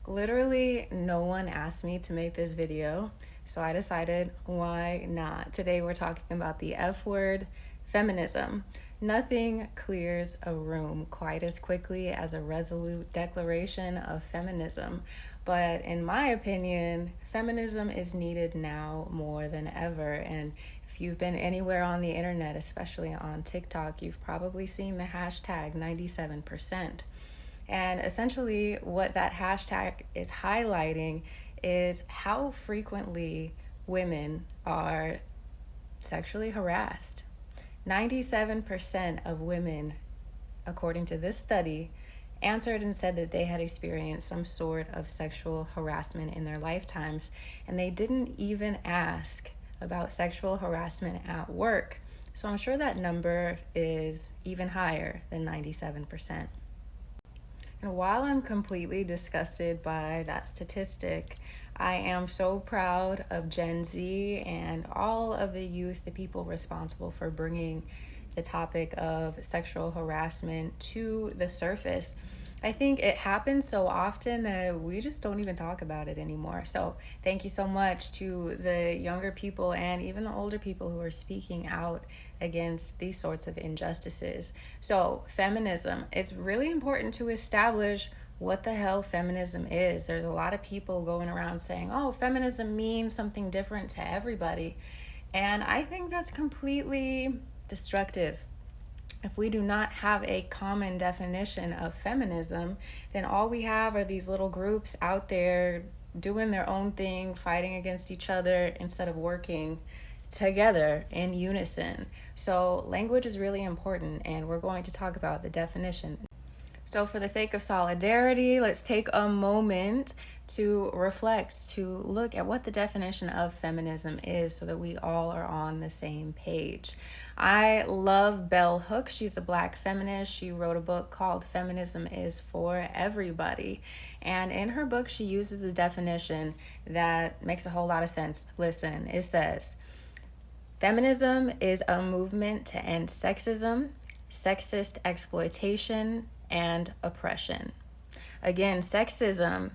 Literally, no one asked me to make this video, so I decided, why not? Today, we're talking about the F word, feminism. Nothing clears a room quite as quickly as a resolute declaration of feminism. But in my opinion, feminism is needed now more than ever. And if you've been anywhere on the internet, especially on TikTok, you've probably seen the hashtag 97%. And essentially, what that hashtag is highlighting is how frequently women are sexually harassed. 97% of women, according to this study, answered and said that they had experienced some sort of sexual harassment in their lifetimes, and they didn't even ask about sexual harassment at work. So I'm sure that number is even higher than 97%. And while I'm completely disgusted by that statistic, I am so proud of Gen Z and all of the youth, the people responsible for bringing the topic of sexual harassment to the surface. I think it happens so often that we just don't even talk about it anymore. So thank you so much to the younger people and even the older people who are speaking out against these sorts of injustices. So feminism, it's really important to establish what the hell feminism is. There's a lot of people going around saying, oh, feminism means something different to everybody. And I think that's completely destructive. If we do not have a common definition of feminism, then all we have are these little groups out there doing their own thing, fighting against each other instead of working together in unison. So language is really important, and we're going to talk about the definition. So for the sake of solidarity, let's take a moment to reflect, to look at what the definition of feminism is so that we all are on the same page. I love Bell Hooks. She's a Black feminist. She wrote a book called Feminism Is for Everybody. And in her book, she uses a definition that makes a whole lot of sense. Listen, it says, feminism is a movement to end sexism, sexist exploitation, and oppression. Again, sexism,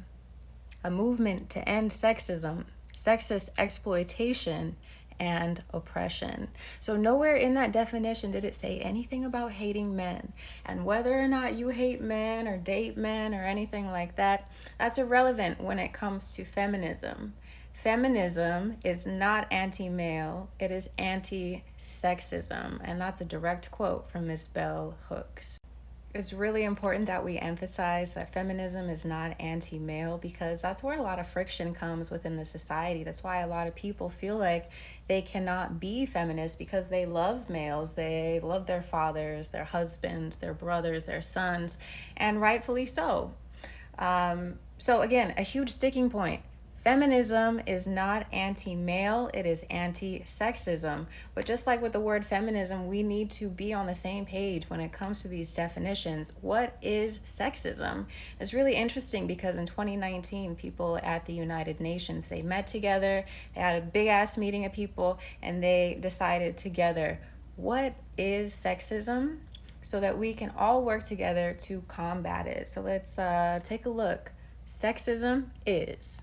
a movement to end sexism, sexist exploitation, and oppression. So nowhere in that definition did it say anything about hating men. And whether or not you hate men or date men or anything like that, that's irrelevant when it comes to feminism. Feminism is not anti-male, it is anti-sexism. And that's a direct quote from Miss Bell Hooks. It's really important that we emphasize that feminism is not anti-male, because that's where a lot of friction comes within the society. That's why a lot of people feel like they cannot be feminists, because they love males. They love their fathers, their husbands, their brothers, their sons, and rightfully so. So again, a huge sticking point. Feminism is not anti-male, it is anti-sexism. But just like with the word feminism, we need to be on the same page when it comes to these definitions. What is sexism? It's really interesting because in 2019, people at the United Nations, they met together, they had a big ass meeting of people, and they decided together, what is sexism? So that we can all work together to combat it. So let's take a look. Sexism is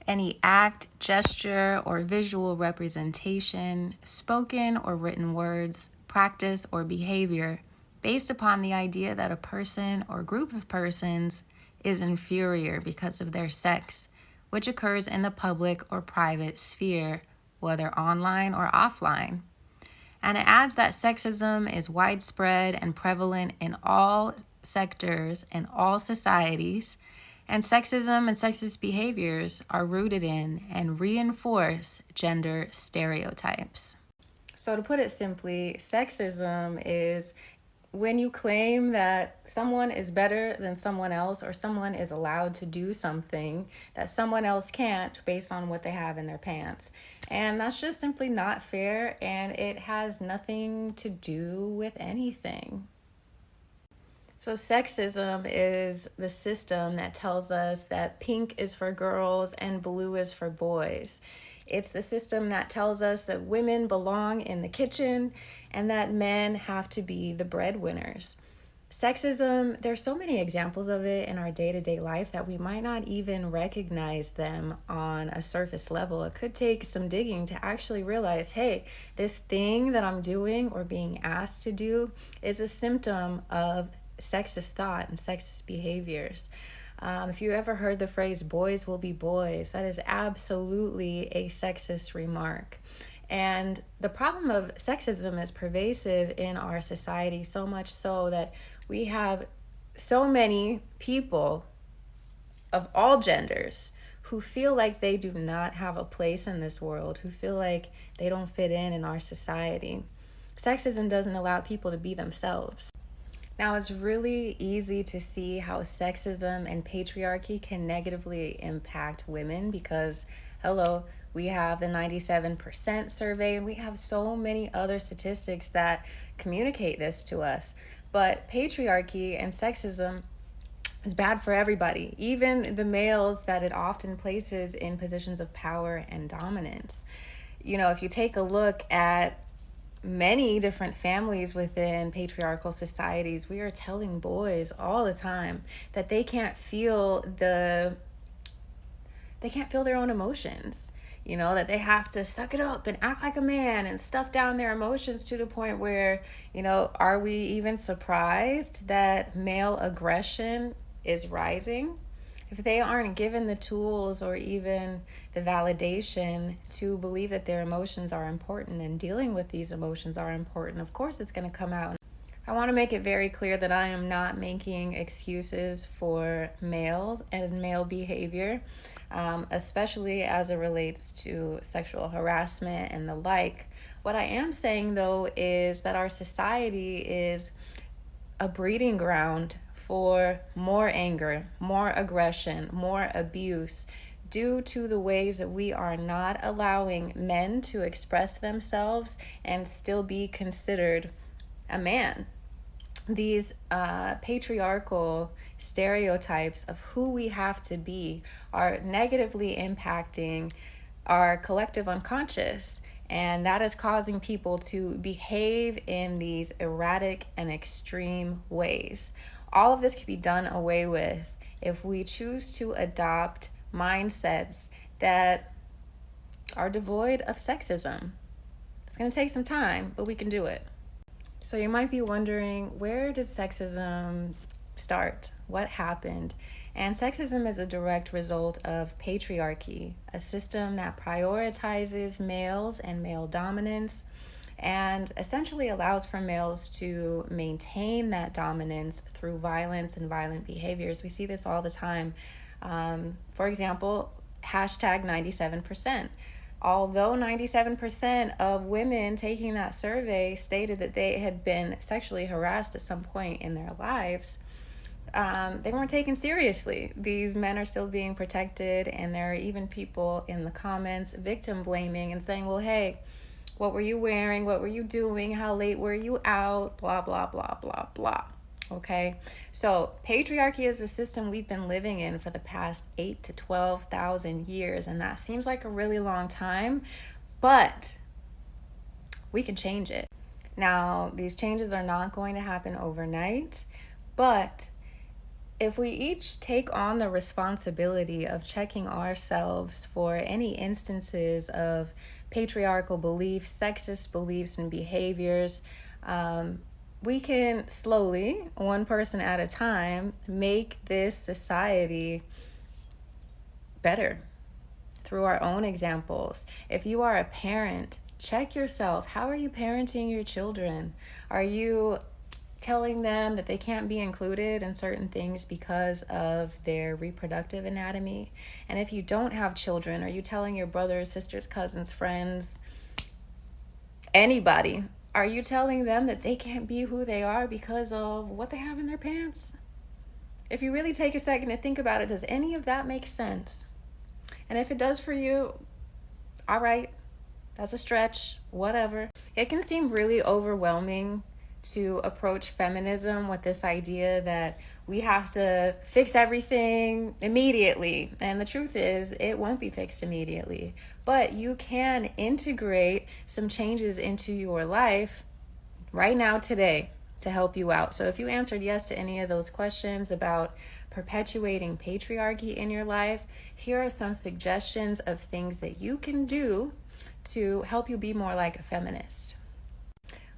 any act, gesture, or visual representation, spoken or written words, practice, or behavior based upon the idea that a person or group of persons is inferior because of their sex, which occurs in the public or private sphere, whether online or offline. And it adds that sexism is widespread and prevalent in all sectors and all societies, and sexism and sexist behaviors are rooted in and reinforce gender stereotypes. So to put it simply, sexism is when you claim that someone is better than someone else, or someone is allowed to do something that someone else can't based on what they have in their pants. And that's just simply not fair, and it has nothing to do with anything. So sexism is the system that tells us that pink is for girls and blue is for boys. It's the system that tells us that women belong in the kitchen and that men have to be the breadwinners. Sexism, there's so many examples of it in our day-to-day life that we might not even recognize them on a surface level. It could take some digging to actually realize, hey, this thing that I'm doing or being asked to do is a symptom of sexist thought and sexist behaviors. If you ever heard the phrase, boys will be boys, that is absolutely a sexist remark. And the problem of sexism is pervasive in our society, so much so that we have so many people of all genders who feel like they do not have a place in this world, who feel like they don't fit in our society. Sexism doesn't allow people to be themselves. Now, it's really easy to see how sexism and patriarchy can negatively impact women because, hello, we have the 97% survey, and we have so many other statistics that communicate this to us. But patriarchy and sexism is bad for everybody, even the males that it often places in positions of power and dominance. You know, if you take a look at many different families within patriarchal societies, we are telling boys all the time that they can't feel their own emotions. You know, that they have to suck it up and act like a man and stuff down their emotions to the point where, you know, are we even surprised that male aggression is rising? If they aren't given the tools or even the validation to believe that their emotions are important and dealing with these emotions are important, of course it's going to come out. I want to make it very clear that I am not making excuses for male and male behavior, especially as it relates to sexual harassment and the like. What I am saying, though, is that our society is a breeding ground for more anger, more aggression, more abuse, due to the ways that we are not allowing men to express themselves and still be considered a man. These patriarchal stereotypes of who we have to be are negatively impacting our collective unconscious, and that is causing people to behave in these erratic and extreme ways. All of this can be done away with if we choose to adopt mindsets that are devoid of sexism. It's going to take some time, but we can do it. So you might be wondering, where did sexism start? What happened? And sexism is a direct result of patriarchy, a system that prioritizes males and male dominance and essentially allows for males to maintain that dominance through violence and violent behaviors. We see this all the time. For example, hashtag 97%. Although 97% of women taking that survey stated that they had been sexually harassed at some point in their lives, they weren't taken seriously. These men are still being protected, and there are even people in the comments victim blaming and saying, well, hey, what were you wearing? What were you doing? How late were you out? Blah, blah, blah, blah, blah. Okay, so patriarchy is a system we've been living in for the past 8,000 to 12,000 years, and that seems like a really long time, but we can change it. Now, these changes are not going to happen overnight, but if we each take on the responsibility of checking ourselves for any instances of patriarchal beliefs, sexist beliefs and behaviors, we can slowly, one person at a time, make this society better through our own examples. If you are a parent, check yourself. How are you parenting your children? Are you telling them that they can't be included in certain things because of their reproductive anatomy? And if you don't have children, are you telling your brothers, sisters, cousins, friends, anybody, are you telling them that they can't be who they are because of what they have in their pants? If you really take a second to think about it, does any of that make sense? And if it does for you, all right, that's a stretch, whatever. It can seem really overwhelming to approach feminism with this idea that we have to fix everything immediately. And the truth is, it won't be fixed immediately. But you can integrate some changes into your life right now, today. to help you out. So if you answered yes to any of those questions about perpetuating patriarchy in your life, here are some suggestions of things that you can do to help you be more like a feminist.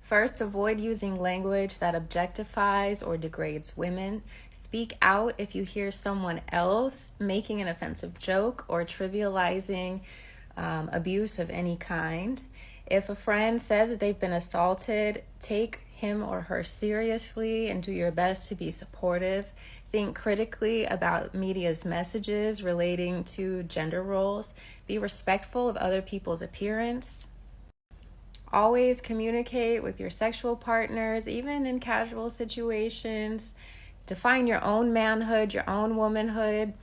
First, avoid using language that objectifies or degrades women. Speak out if you hear someone else making an offensive joke or trivializing abuse of any kind. If a friend says that they've been assaulted, take him or her seriously and do your best to be supportive. Think critically about media's messages relating to gender roles. Be respectful of other people's appearance. Always communicate with your sexual partners, even in casual situations. Define your own manhood, your own womanhood,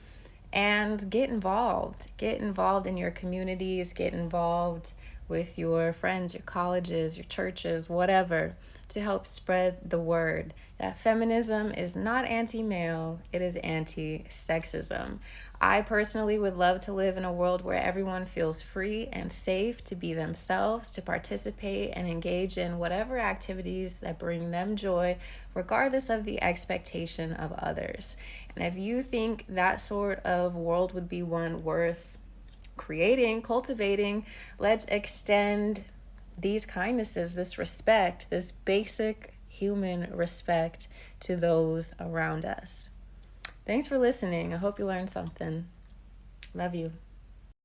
and get involved. Get involved in your communities, get involved with your friends, your colleges, your churches, whatever, to help spread the word that feminism is not anti-male, it is anti-sexism. I personally would love to live in a world where everyone feels free and safe to be themselves, to participate and engage in whatever activities that bring them joy, regardless of the expectation of others. And if you think that sort of world would be one worth creating, cultivating, let's extend these kindnesses, this respect, this basic human respect to those around us. Thanks for listening. I hope you learned something. Love you.